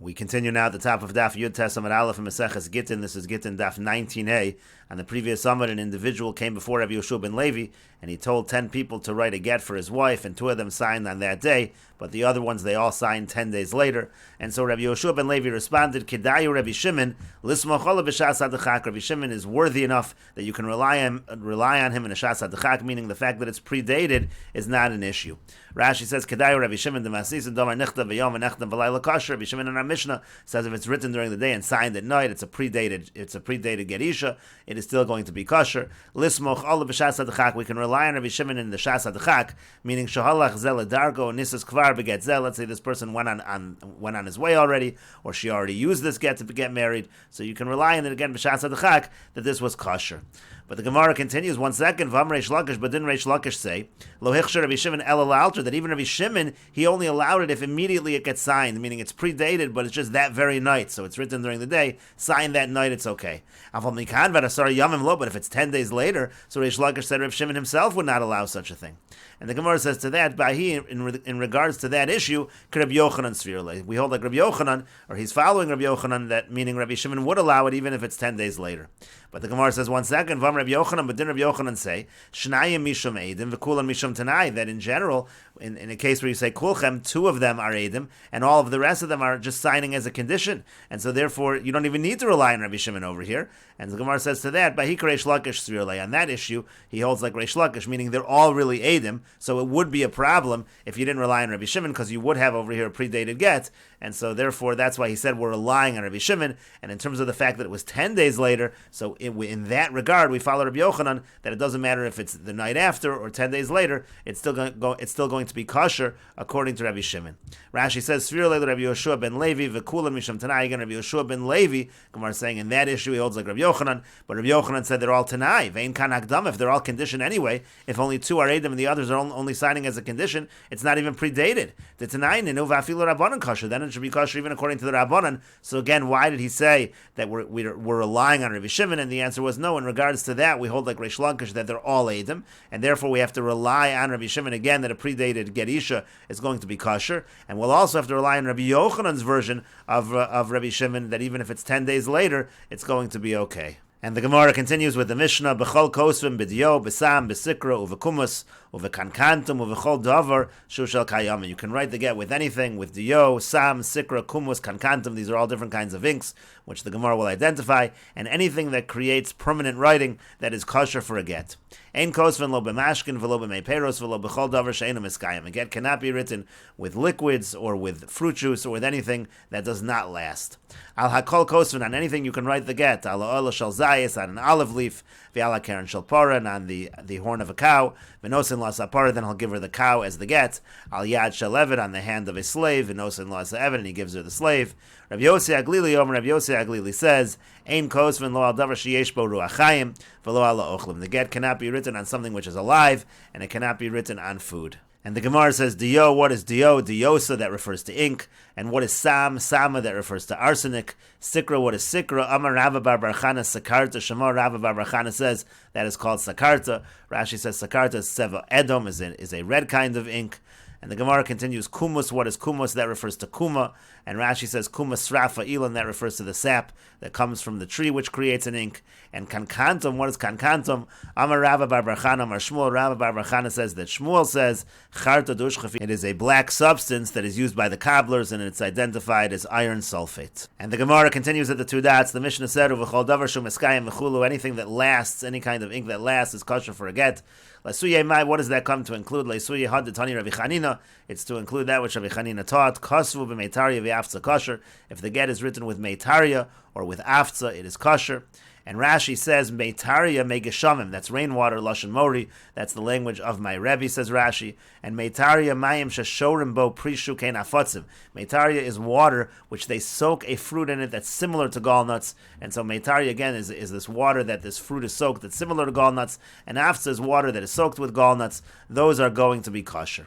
We continue now at the top of Daf Yud Tesamad Aleph and Meseches Gittin. This is Gittin Daf 19a. On the previous summit, an individual came before Rabbi Yoshua ben Levi, and he told 10 people to write a get for his wife, and 2 of them signed on that day, but the other ones, they all signed 10 days later. And so Rabbi Yoshua ben Levi responded, Kedayu Rabbi Shimon, Lismochola b'shas hadachak. Rabbi Shimon is worthy enough that you can rely on him in a shas hadachak, meaning the fact that it's predated is not an issue. Rashi says, Kedayu Rabbi Shimon, the Masis, and Domar Nechta v'yom and Nechta v'layla kosher. Rabbi Shimon in our Mishnah says if it's written during the day and signed at night, it's a predated Gerisha, it is still going to be kosher. Lismoch Allah b'shas hadachak, we can rely on Rabbi Shimon in the shas hadachak, meaning Shahalach zel dargo nisas kvar beget zel. Let's say this person went on his way already, or she already used this get to get married, so you can rely on it again b'shas hadachak that this was kosher. But the Gemara continues, 1 second, Vam Reish Lakish, but didn't Reish Lakish say, Lo hichsher Rabbi Shimon el alter, that even Rabbi Shimon, he only allowed it if immediately it gets signed, meaning it's predated, but it's just that very night, so it's written during the day, signed that night, it's okay. Aval mikan v'asar yamim lo, but if it's 10 days later, so Reish Lakish said Rabbi Shimon himself would not allow such a thing. And the Gemara says to that, Bahi, in regards to that issue, Rabbi Yochanan Svirle. We hold like Rabbi Yochanan, or he's following Rabbi Yochanan, that meaning Rabbi Shimon would allow it even if it's 10 days later. But the Gemara says, 1 second, Vam Rabbi Yochanan, but didn't Rabbi Yochanan say, Shnayim Mishum Eidim, V'kulan Mishum Tanai, that in general, in a case where you say Kulchem, 2 of them are Eidim, and all of the rest of them are just signing as a condition. And so therefore, you don't even need to rely on Rabbi Shimon over here. And the Gemara says to that, Bahik Reish Lakish Svirle, on that issue, he holds like Reish Lakish, meaning they're all really Eidim, so it would be a problem if you didn't rely on Rabbi Shimon, because you would have over here a predated get, and so therefore that's why he said we're relying on Rabbi Shimon. And in terms of the fact that it was 10 days later, so in that regard we follow Rabbi Yochanan, that it doesn't matter if it's the night after or 10 days later, it's still going to be kosher according to Rabbi Shimon. Rashi says, Sfir Leila Rabbi Yoshua ben Levi, V'kulan Misham Tanai. Again, Rabbi Yoshua ben Levi, Gemara is saying in that issue he holds like Rabbi Yochanan, but Rabbi Yochanan said they're all Tanai. Vein kan akdam, if they're all conditioned anyway, if only 2 are Eidim and the others are only signing as a condition, it's not even predated. The Tanai, Ninu V'afilu Rabbanan kosher, then it should be kosher even according to the Rabbanan. So again, why did he say that we're relying on Rabbi Shimon? And the answer was no. In regards to that, we hold like Reish Lakish that they're all Eidim, and therefore we have to rely on Rabbi Shimon again that a predated Gerisha is going to be kosher, and we'll also have to rely on Rabbi Yochanan's version of Rabbi Shimon that even if it's 10 days later, it's going to be okay. And the Gemara continues with the Mishnah, B'chol kosvim b'dio, b'sam, b'sikra, u'v'kumus, u'v'kankantum, u'v'chol davar, shushal kayam. You can write the get with anything, with dio, sam, sikra, kumus, kankantum. These are all different kinds of inks, which the Gemara will identify, and anything that creates permanent writing that is kosher for a get. Ein kosvin lo b'mashkin, v'lo b'meiperos, v'lo b'chol davar she'enu miskayim. A get cannot be written with liquids, or with fruit juice, or with anything that does not last. Al hakol kosvin, on anything you can write the get. Al ha'olah shal zayis, on an olive leaf, v'ala karen shal parah, and on the horn of a cow, v'nosin la sapara, then he'll give her the cow as the get. Al yad shel eved, on the hand of a slave, v'nosin la eved, and he gives her the slave. Rabbi Yossi Aglili, Rabbi Yossi Aglili says, Ein kosvin lo al davar sheyesh bo ruach chayim, v'lo al ha'ochlim. The get cannot be written on something which is alive, and it cannot be written on food. And the Gemara says, Dio, what is Dio? Diosa, that refers to ink. And what is Sam? Sama, that refers to arsenic. Sikra, what is Sikra? Amar Rava bar Barchana Sakarta. Shema Rava bar Barchana says that is called Sakarta. Rashi says Sakarta is Seva Edom, is a red kind of ink. And the Gemara continues, Kumus, what is Kumus? That refers to Kuma. And Rashi says, Kumus Srafa Ilan, that refers to the sap that comes from the tree which creates an ink. And Kankantum, what is Kankantum? Amar Rava bar Barchana, Amar Shmuel. Rava bar Barchana says that Shmuel says, Charta Dushchafi. It is a black substance that is used by the cobblers, and it's identified as iron sulfate. And the Gemara continues at the 2 dots. The Mishnah said, Uv'chol davar shu meskayim v'chulu, anything that lasts, any kind of ink that lasts is kosher for a get. Lasuye mai, what does that come to include? Lasuye had the Tani Rabbi Chanina. It's to include that which Rabbi Chanina taught. Kosvu b'meitaria v'afza kosher. If the get is written with meitaria or with afza, it is kosher. And Rashi says, Meitaria megeshamim, that's rainwater, lashon mori, that's the language of my Rebbe, says Rashi. And Meitaria mayim shashorim bo prishu kein afotzim. Meitaria is water which they soak a fruit in it that's similar to gallnuts. And so Meitaria, again, is this water that this fruit is soaked that's similar to gallnuts. And afza is water that is soaked with gallnuts. Those are going to be kosher.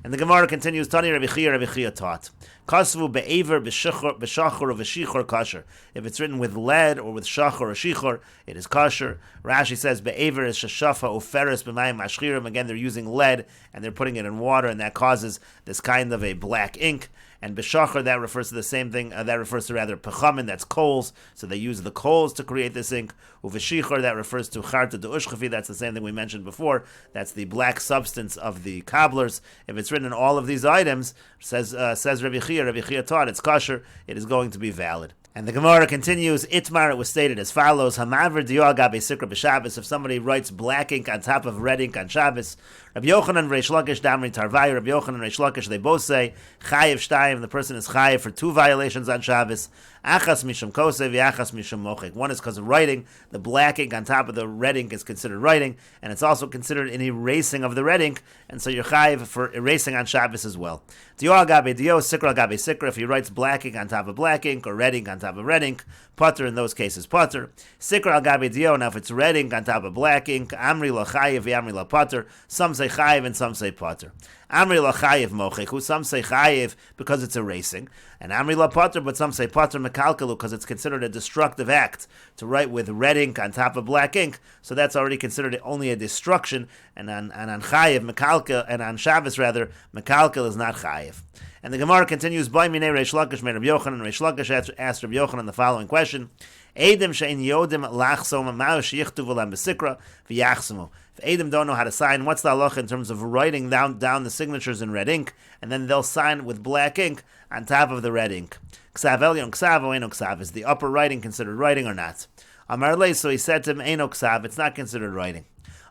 And the Gemara continues, Tani Rabbi Chia taught, Kasvu be'aver b'shachor or v'shichor kosher. If it's written with lead or with shachor or shichor, it is kosher. Rashi says be'aver is shashafa uferes b'mayim mashchirim. Again, they're using lead and they're putting it in water, and that causes this kind of a black ink. and b'shachar, that refers to the same thing, that refers to rather pechamin, that's coals, so they use the coals to create this ink. Uveshichar, that refers to charta de ushchafi, that's the same thing we mentioned before, that's the black substance of the cobblers. If it's written in all of these items, says Rabbi Chia taught, it's kosher, it is going to be valid. And the Gemara continues, Itmar, it was stated as follows, Hamaver diyo agabe sikra b'Shabbos, if somebody writes black ink on top of red ink on Shabbos, Rabbi Yochanan and Reish Lakish, Damri Tarvai, Rabbi Yochanan and Reish Lakish, they both say, Chayiv Shtayim, the person is Chayiv for 2 violations on Shabbos, Achas Mishum Kosev, Achas Mishum Mochik. One is because of writing, the black ink on top of the red ink is considered writing, and it's also considered an erasing of the red ink, and so you're Chayiv for erasing on Shabbos as well. Diyo agabe diyo, Sikra agabe Sikra, if he writes black ink on top of black ink, or red ink on top of red ink, Putter in those cases, Putter. Sikra agabe diyo, now if it's red ink on top of black ink, Amri la Chayiv, Amri la Putter, some say Chayiv and some say Putter. Amri la Chayiv mocheku, some say Chayiv because it's erasing, and Amri la Putter, but some say Putter mekalkalu because it's considered a destructive act to write with red ink on top of black ink, so that's already considered only a destruction, and on Chayiv mekalka, and on Shabbos rather, mekalkal is not Chayiv. And the Gemara continues, By Minei Reish Lakish, Rabbi Yochanan, Reish Lakish asked Rabbi Yochanan the following question, Eidim she'in yodim lachsom ma'u sheyichtuv olam b'sikra v'yachsemu. If Eidim don't know how to sign, what's the halacha in terms of writing down the signatures in red ink, and then they'll sign with black ink on top of the red ink? Ksav elyon ksav o eno ksav. Is the upper writing considered writing or not? Amar lei, so he said to him, eno ksav, it's not considered writing.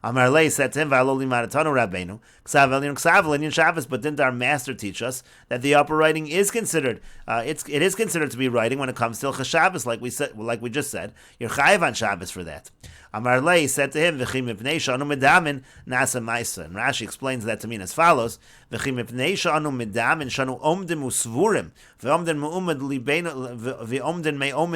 Amar lei said to him, V'aloli maratanu rabbeinu, ksav elyon ksav elyon Shabbos, but didn't our master teach us that the upper writing is considered, it is considered to be writing when it comes to Hilchos Shabbos, like we just said, you're chayiv on Shabbos for that. Amar lei said to him, V'chi mipnei shanu medamin nasa maisa. And Rashi explains that to mean as follows, V'chi mipnei shanu medamin shanu omdim usvurim, v'omdim me'omid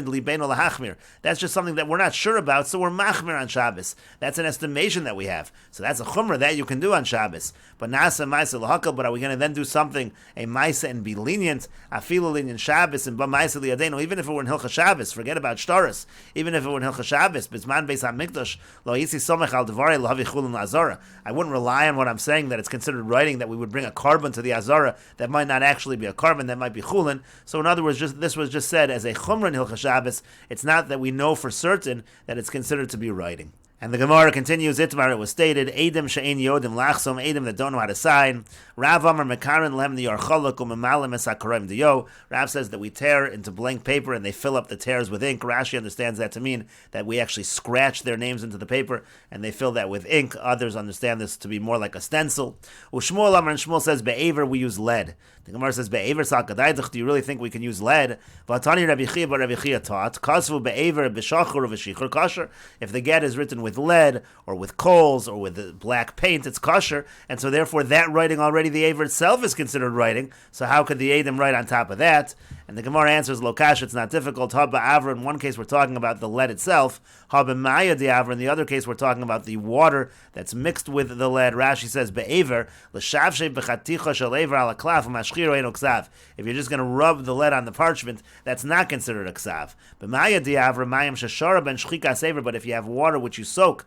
libeno lahachmir. That's just something that we're not sure about, so we're machmir on Shabbos. That's an estimation that we have. So that's a chumrah that you can do on Shabbos. But nasa maisa lahakal, but are we going to then do something, a maisa, and be lenient, afilu lenient Shabbos, and ba maisa liyadenu, even if it were in Hilchos Shabbos, forget about shtaris, even if it were in Hilchos Shabbos, bisman beis HaMikdash, lo yisi somech al devarei lo havi chulun la'azara. I wouldn't rely on what I'm saying, that it's considered writing, that we would bring a carbon to the azara, that might not actually be a carbon, that might be chulun. So in other words, this was just said as a chumrah in Hilchos Shabbos. It's not that we know for certain that it's considered to be writing. And the Gemara continues, Itmar, it was stated, Eidim she'ein yodim lachsom, Eidim that don't know how to sign. Rav Amar mekarin lem the yarchalak umemalim esakarem diyo. Rav says that we tear into blank paper and they fill up the tears with ink. Rashi understands that to mean that we actually scratch their names into the paper and they fill that with ink. Others understand this to be more like a stencil. Ushmuel Amar, and Shmuel says, Be'aver, we use lead. The Gemara says, Be'aver sakadaydach, do you really think we can use lead? Vatani Rabbi Chia, but Rabbi Chia taught, Kasvu be'aver b'shachur v'shichur kosher. If the get is written with lead, or with coals, or with black paint, it's kosher, and so therefore that writing already, the aver itself is considered writing, so how could the Eidim write on top of that? And the Gemara answers, Lokash, it's not difficult. Haba Avra, in one case we're talking about the lead itself. Haba Maya de Avra, in the other case we're talking about the water that's mixed with the lead. Rashi says, Be'aver, l'shavshe b'chaticha shel aver ala klaf, u'mashchiro eino ksav. If you're just going to rub the lead on the parchment, that's not considered a ksav. B'maya de Avra, mayim sheshara ben shchikas aver, but if you have water which you soak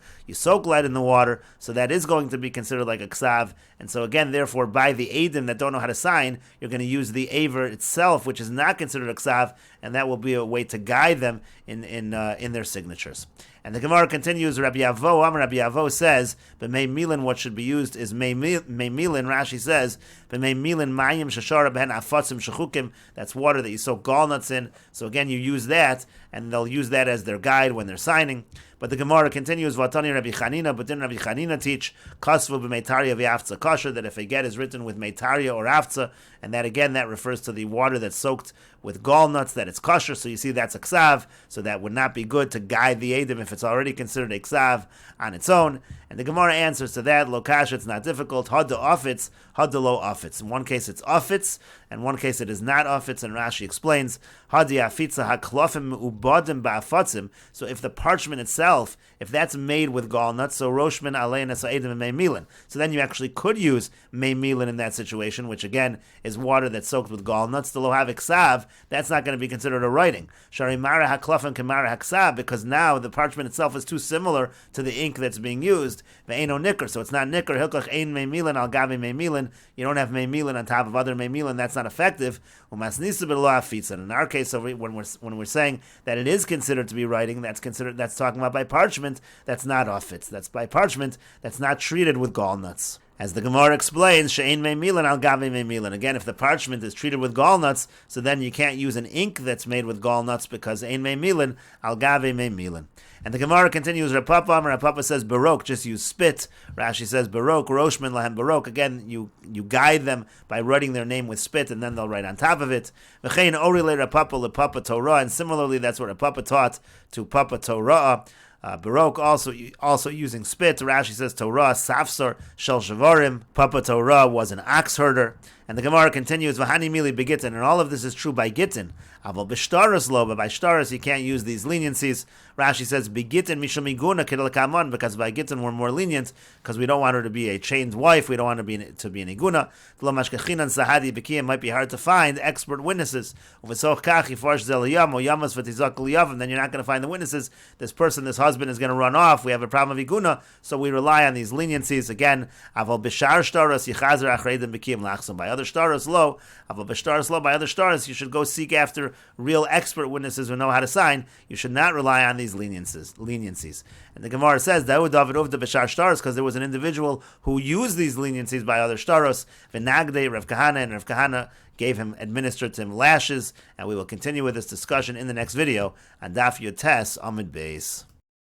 lead in the water, so that is going to be considered like a ksav. And so again, therefore, by the Eidim that don't know how to sign, you're going to use the aver itself, which is not considered a ksav, and that will be a way to guide them in their signatures. And the Gemara continues, Rabbi Yavo says, B'mei milin, what should be used is mei milin. Rashi says, B'mei milin mayim shashara b'hen afatzim shechukim, that's water that you soak gallnuts in. So again, you use that, and they'll use that as their guide when they're signing. But the Gemara continues, Vatani Rabbi Chanina, but didn't Rabbi Chanina teach, Kasvu b'meitaria v'aftza kosher, that if a get is written with meitaria or aftza, and that again, that refers to the water that's soaked with gallnuts, that it's kosher, so you see that's a ksav, so that would not be good to guide the Eidim if it's already considered a ksav on its own. And the Gemara answers to that, Lokash, it's not difficult, Had to offitz, Had to lo offitz. In one case it's offitz, and one case it is not offitz, and Rashi explains, Had afitza haklofim ubadim ba'afatzim, so if the parchment itself, if that's made with gallnuts, so roshman alein es Eidim and meimilin, so then you actually could use meimilin in that situation, which again is water that's soaked with gallnuts, to lo have ksav, that's not going to be considered a writing. Shari Mara Haklafim Kamara Haksab, because now the parchment itself is too similar to the ink that's being used. Ve'eno Nikr, so it's not Nikr. Hilkach Ein Meimilin Al Gavi Meimilin. You don't have Meimilin on top of other Meimilin. That's not effective. Umasnisa B'Lo Afitza. In our case, so when we're saying that it is considered to be writing, that's talking about by parchment. That's not offitz. That's by parchment. That's not treated with gall nuts. As the Gemara explains, she'ein meimilin al gavi meimilin. Again, if the parchment is treated with gall nuts, so then you can't use an ink that's made with gall nuts because ein meimilin al gavi meimilin. And the Gemara continues, Rav Papa says barok, just use spit. Rashi says barok, roshman lahem barok. Again, you guide them by writing their name with spit, and then they'll write on top of it. V'chein orile Rav Papa lePapa Torah, and similarly, that's what Rav Papa taught to Papa Torah. Barok also using spit. Rashi says Torah safsar shel shavarim. Papa Torah was an ox herder. And the Gemara continues, V'hani mili begittin, and all of this is true by gittin. Aval b'shtaris lo, but by shtaris you can't use these leniencies. Rashi says, Begittin mishum iguna kidel kamon, because by gittin we're more lenient, because we don't want her to be a chained wife, we don't want her to be an iguna. Lo mashkechinan sahadi b'kiyim, might be hard to find expert witnesses. Uvesoch kach yifarsh zel yam, o yamas v'tizak l'yavim, then you're not going to find the witnesses. This husband is going to run off, we have a problem of iguna, so we rely on these leniencies. Again, aval b'shar shtaros yichazer achreidim b'kiyim lachsum. By other stars low, aval b'shtaris low, by other stars, you should go seek after real expert witnesses who know how to sign. You should not rely on these leniencies. And the Gemara says, David David Uvda b'shar shtaros, because there was an individual who used these leniencies by other stars. V'nagdei Rav Kahana, and Rav Kahana administered to him lashes. And we will continue with this discussion in the next video on Daf Yotes Amud Beis.